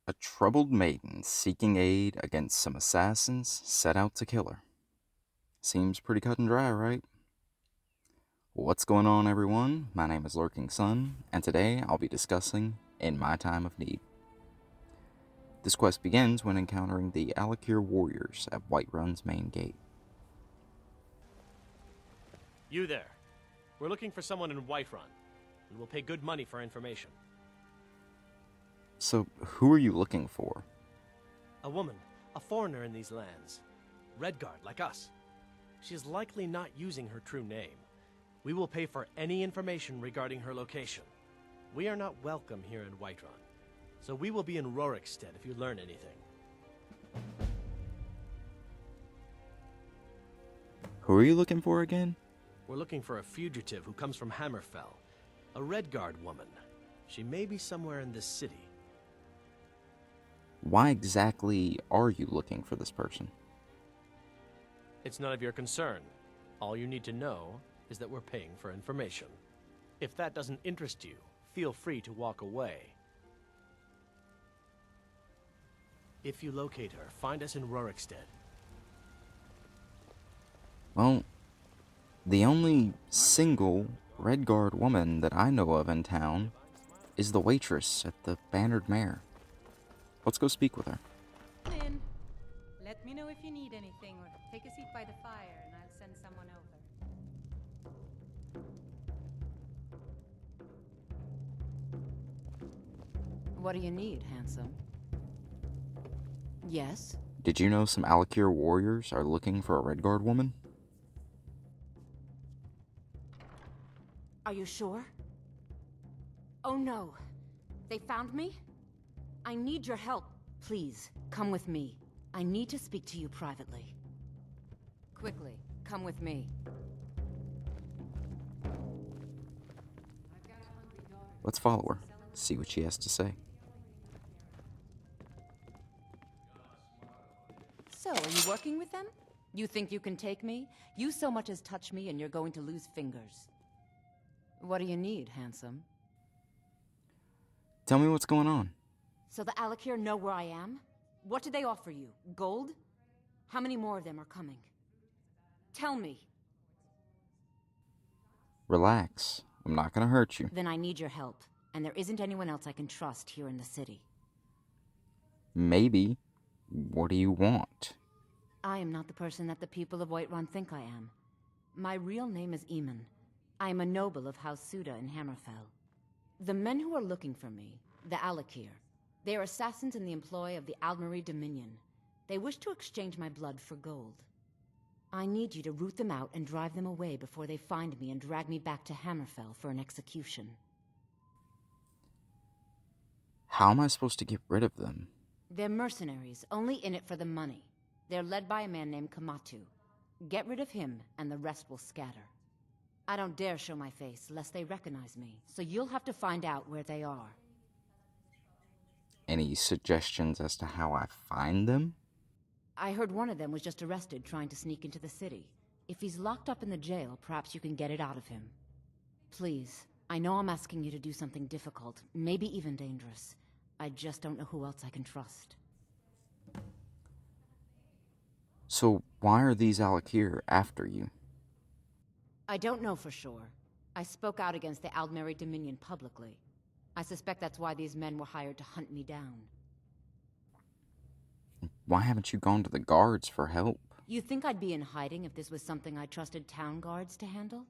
A troubled maiden seeking aid against some assassins set out to kill her. Seems pretty cut and dry, right? What's going on, everyone? My name is Lurking Sun, and today I'll be discussing In My Time of Need. This quest begins when encountering the Alakir warriors at Whiterun's main gate. You there. We're looking for someone in Whiterun. We will pay good money for information. So, who are you looking for? A woman, a foreigner in these lands. Redguard, like us. She is likely not using her true name. We will pay for any information regarding her location. We are not welcome here in Whiterun, so we will be in Rorikstead if you learn anything. Who are you looking for again? We're looking for a fugitive who comes from Hammerfell. A Redguard woman. She may be somewhere in this city. Why exactly are you looking for this person? It's none of your concern. All you need to know is that we're paying for information. If that doesn't interest you, feel free to walk away. If you locate her, find us in Rorikstead. Well, the only single Redguard woman that I know of in town is the waitress at the Bannered Mare. Let's go speak with her. Come in. Let me know if you need anything, or take a seat by the fire and I'll send someone over. What do you need, handsome? Yes? Did you know some Alakir warriors are looking for a Redguard woman? Are you sure? Oh no. They found me? I need your help. Please, come with me. I need to speak to you privately. Quickly, come with me. Let's follow her, see what she has to say. So, are you working with them? You think you can take me? You so much as touch me and you're going to lose fingers. What do you need, handsome? Tell me what's going on. So the Alakir know where I am? What did they offer you? Gold? How many more of them are coming? Tell me. Relax. I'm not gonna hurt you. Then I need your help, and there isn't anyone else I can trust here in the city. Maybe. What do you want? I am not the person that the people of Whiterun think I am. My real name is Eamon. I am a noble of House Suda in Hammerfell. The men who are looking for me, the Alakir, they are assassins in the employ of the Aldmeri Dominion. They wish to exchange my blood for gold. I need you to root them out and drive them away before they find me and drag me back to Hammerfell for an execution. How am I supposed to get rid of them? They're mercenaries, only in it for the money. They're led by a man named Kamatu. Get rid of him, and the rest will scatter. I don't dare show my face, lest they recognize me, so you'll have to find out where they are. Any suggestions as to how I find them? I heard one of them was just arrested trying to sneak into the city. If he's locked up in the jail, perhaps you can get it out of him. Please, I know I'm asking you to do something difficult, maybe even dangerous. I just don't know who else I can trust. So why are these Alakir after you? I don't know for sure. I spoke out against the Aldmeri Dominion publicly. I suspect that's why these men were hired to hunt me down. Why haven't you gone to the guards for help? You think I'd be in hiding if this was something I trusted town guards to handle?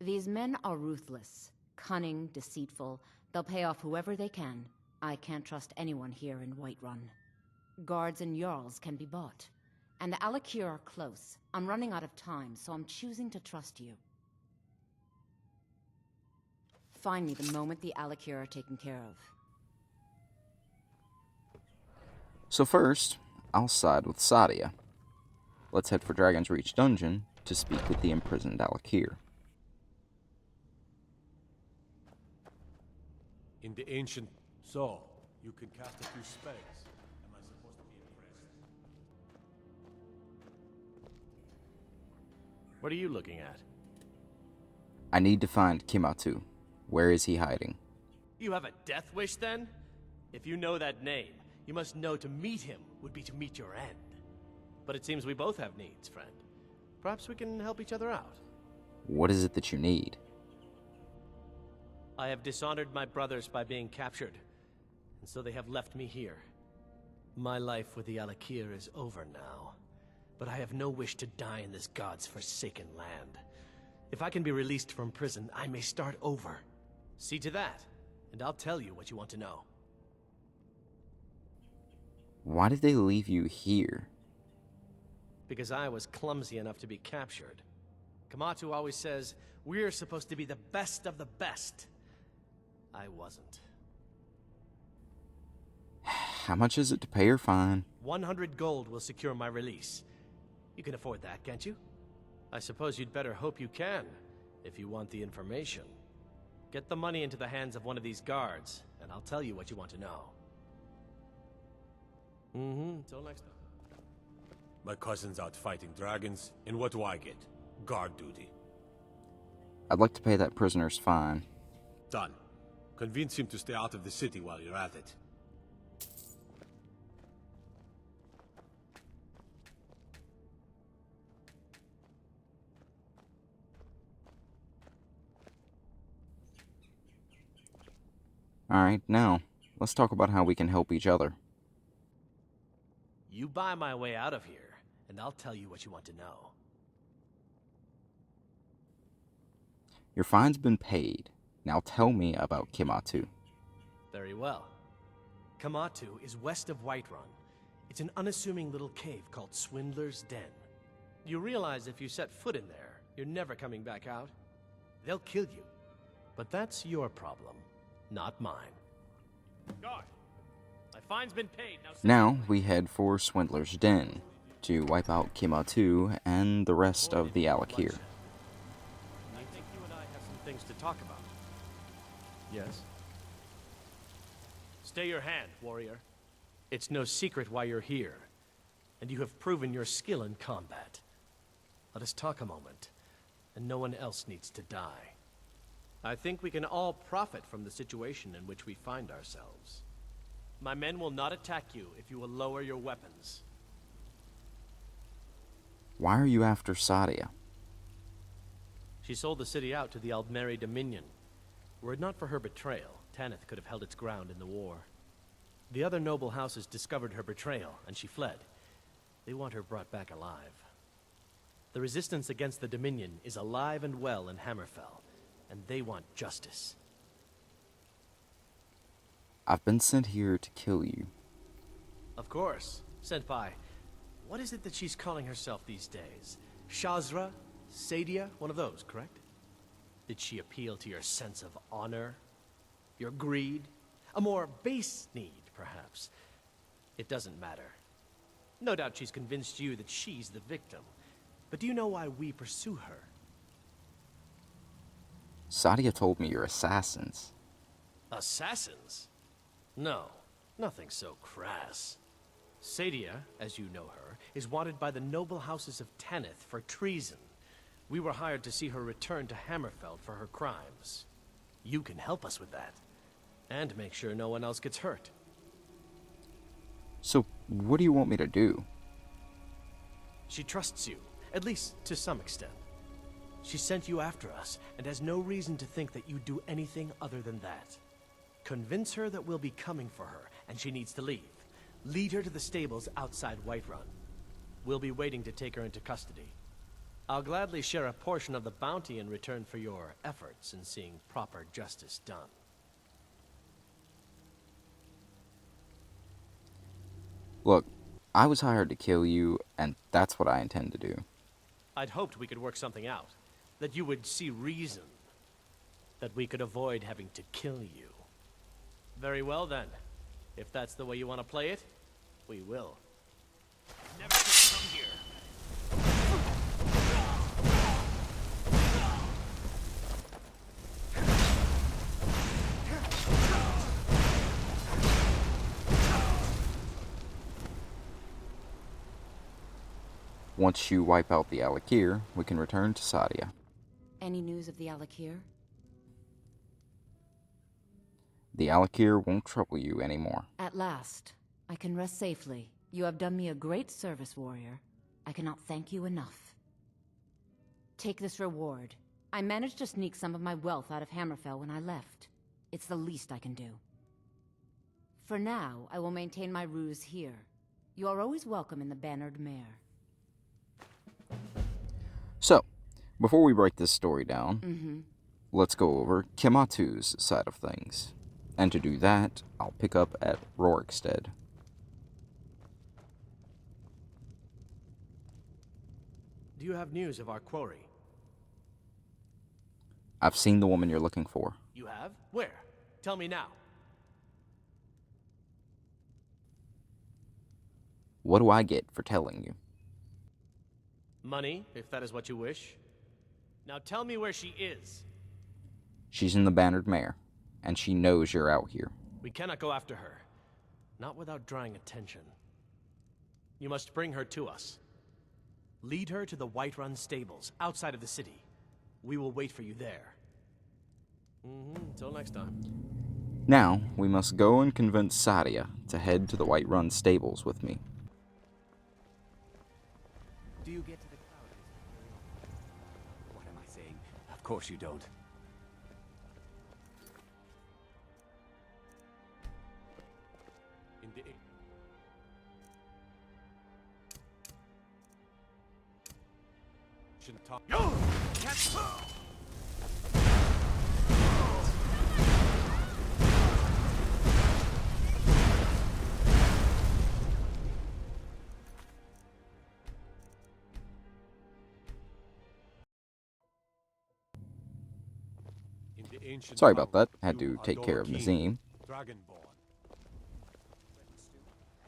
These men are ruthless, cunning, deceitful. They'll pay off whoever they can. I can't trust anyone here in Whiterun. Guards and Jarls can be bought. And the Alakir are close. I'm running out of time, so I'm choosing to trust you. Find me the moment the Alakir are taken care of. So first, I'll side with Saadia. Let's head for Dragon's Reach Dungeon to speak with the imprisoned Alakir. In the ancient so, you can cast a few spells. Am I supposed to be impressed? What are you looking at? I need to find Kimatu. Where is he hiding? You have a death wish, then? If you know that name, you must know to meet him would be to meet your end. But it seems we both have needs, friend. Perhaps we can help each other out. What is it that you need? I have dishonored my brothers by being captured, and so they have left me here. My life with the Alakir is over now, but I have no wish to die in this god's forsaken land. If I can be released from prison, I may start over. See to that, and I'll tell you what you want to know. Why did they leave you here? Because I was clumsy enough to be captured. Kamatu always says, we're supposed to be the best of the best. I wasn't. How much is it to pay your fine? 100 gold will secure my release. You can afford that, can't you? I suppose you'd better hope you can, if you want the information. Get the money into the hands of one of these guards, and I'll tell you what you want to know. Till next time. My cousin's out fighting dragons, and what do I get? Guard duty. I'd like to pay that prisoner's fine. Done. Convince him to stay out of the city while you're at it. Alright, now, let's talk about how we can help each other. You buy my way out of here, and I'll tell you what you want to know. Your fine's been paid. Now tell me about Kimatu. Very well. Kamatu is west of Whiterun. It's an unassuming little cave called Swindler's Den. You realize if you set foot in there, you're never coming back out. They'll kill you. But that's your problem, not mine. Guard! My fine's been paid. Now we head for Swindler's Den to wipe out Kimatu and the rest of the Alakir. I think you and I have some things to talk about. Yes? Stay your hand, warrior. It's no secret why you're here, and you have proven your skill in combat. Let us talk a moment, and no one else needs to die. I think we can all profit from the situation in which we find ourselves. My men will not attack you if you will lower your weapons. Why are you after Saadia? She sold the city out to the Aldmeri Dominion. Were it not for her betrayal, Tanith could have held its ground in the war. The other noble houses discovered her betrayal, and she fled. They want her brought back alive. The resistance against the Dominion is alive and well in Hammerfell, and they want justice. I've been sent here to kill you. Of course. Sent by... What is it that she's calling herself these days? Shazra? Saadia? One of those, correct? Did she appeal to your sense of honor? Your greed? A more base need, perhaps? It doesn't matter. No doubt she's convinced you that she's the victim. But do you know why we pursue her? Saadia told me you're assassins. Assassins? No, nothing so crass. Saadia, as you know her, is wanted by the noble houses of Tanith for treason. We were hired to see her return to Hammerfell for her crimes. You can help us with that, and make sure no one else gets hurt. So, what do you want me to do? She trusts you, at least to some extent. She sent you after us, and has no reason to think that you'd do anything other than that. Convince her that we'll be coming for her, and she needs to leave. Lead her to the stables outside Whiterun. We'll be waiting to take her into custody. I'll gladly share a portion of the bounty in return for your efforts in seeing proper justice done. Look, I was hired to kill you, and that's what I intend to do. I'd hoped we could work something out. That you would see reason. That we could avoid having to kill you. Very well then. If that's the way you want to play it, we will. Never should come here. Once you wipe out the Alakir, we can return to Saadia. Any news of the Alakir? The Alakir won't trouble you anymore. At last, I can rest safely. You have done me a great service, warrior. I cannot thank you enough. Take this reward. I managed to sneak some of my wealth out of Hammerfell when I left. It's the least I can do. For now, I will maintain my ruse here. You are always welcome in the Bannered Mare. So, before we break this story down, let's go over Kimatu's side of things. And to do that, I'll pick up at Rorikstead. Do you have news of our quarry? I've seen the woman you're looking for. You have? Where? Tell me now. What do I get for telling you? Money, if that is what you wish. Now tell me where she is. She's in the Bannered Mare, and she knows you're out here. We cannot go after her. Not without drawing attention. You must bring her to us. Lead her to the Whiterun stables, outside of the city. We will wait for you there. Until next time. Now, we must go and convince Saadia to head to the Whiterun stables with me. Do you get to the cloud? What am I saying? Of course you don't. In the ancient time. Sorry about that. Had to take care of Nazim. Dragonborn.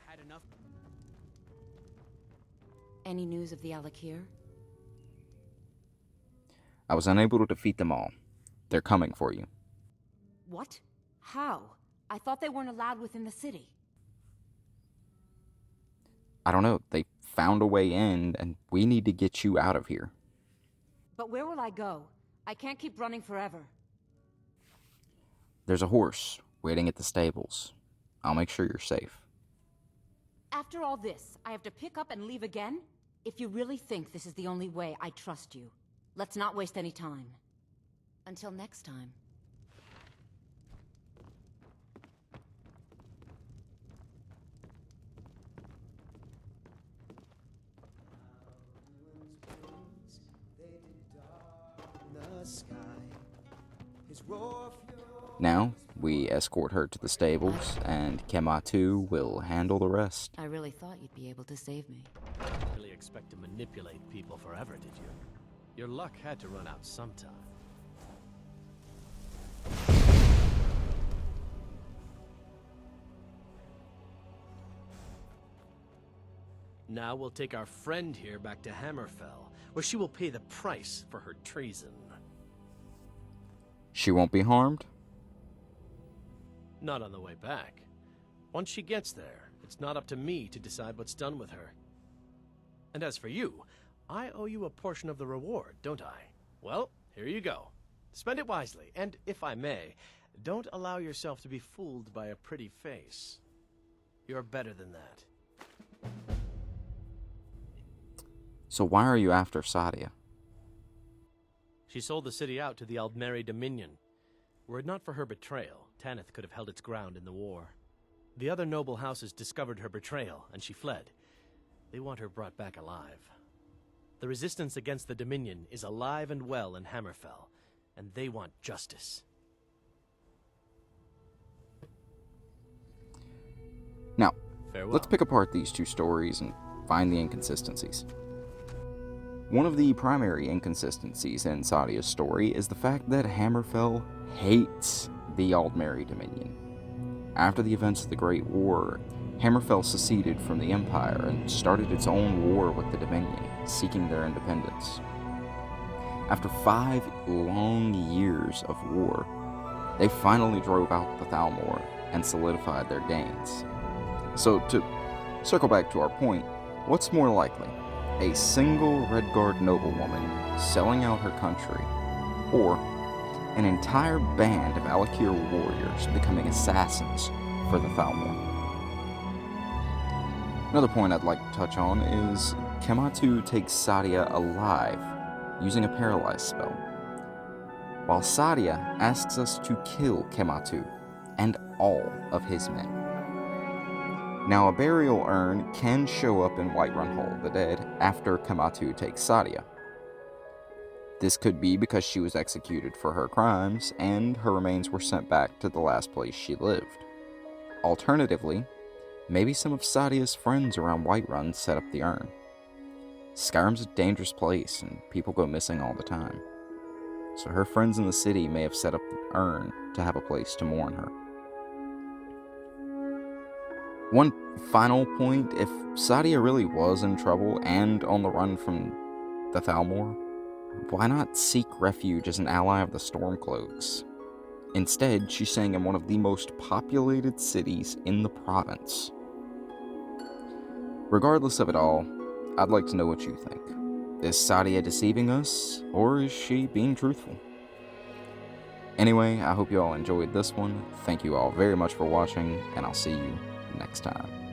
Had enough. Any news of the Alakir? I was unable to defeat them all. They're coming for you. What? How? I thought they weren't allowed within the city. I don't know. They found a way in, and we need to get you out of here. But where will I go? I can't keep running forever. There's a horse waiting at the stables. I'll make sure you're safe. After all this, I have to pick up and leave again? If you really think this is the only way, I trust you. Let's not waste any time. Until next time. Now, we escort her to the stables, and Kimatu will handle the rest. I really thought you'd be able to save me. Really expect to manipulate people forever, did you? Your luck had to run out sometime. Now we'll take our friend here back to Hammerfell, where she will pay the price for her treason. She won't be harmed? Not on the way back. Once she gets there, it's not up to me to decide what's done with her. And as for you, I owe you a portion of the reward, don't I? Well, here you go. Spend it wisely, and if I may, don't allow yourself to be fooled by a pretty face. You're better than that. So why are you after Saadia? She sold the city out to the Aldmeri Dominion. Were it not for her betrayal, Tanith could have held its ground in the war. The other noble houses discovered her betrayal, and she fled. They want her brought back alive. The resistance against the Dominion is alive and well in Hammerfell, and they want justice. Now, Farewell. let's pick apart these two stories and find the inconsistencies. One of the primary inconsistencies in Saadia's story is the fact that Hammerfell hates the Aldmeri Dominion. After the events of the Great War, Hammerfell seceded from the Empire and started its own war with the Dominion, seeking their independence. After 5 long years of war, they finally drove out the Thalmor and solidified their gains. So to circle back to our point, what's more likely? A single redguard noblewoman selling out her country, or an entire band of Alakir warriors becoming assassins for the Thalmor. Another point I'd like to touch on is Kematu takes Saadia alive using a paralyzed spell, while Saadia asks us to kill Kematu and all of his men. Now, a burial urn can show up in Whiterun Hall of the Dead after Kematu takes Saadia. This could be because she was executed for her crimes and her remains were sent back to the last place she lived. Alternatively, maybe some of Saadia's friends around Whiterun set up the urn. Skyrim's a dangerous place and people go missing all the time, so her friends in the city may have set up the urn to have a place to mourn her. One final point, if Saadia really was in trouble and on the run from the Thalmor, why not seek refuge as an ally of the Stormcloaks? Instead, she's staying in one of the most populated cities in the province. Regardless of it all, I'd like to know what you think. Is Saadia deceiving us, or is she being truthful? Anyway, I hope you all enjoyed this one. Thank you all very much for watching, and I'll see you next time.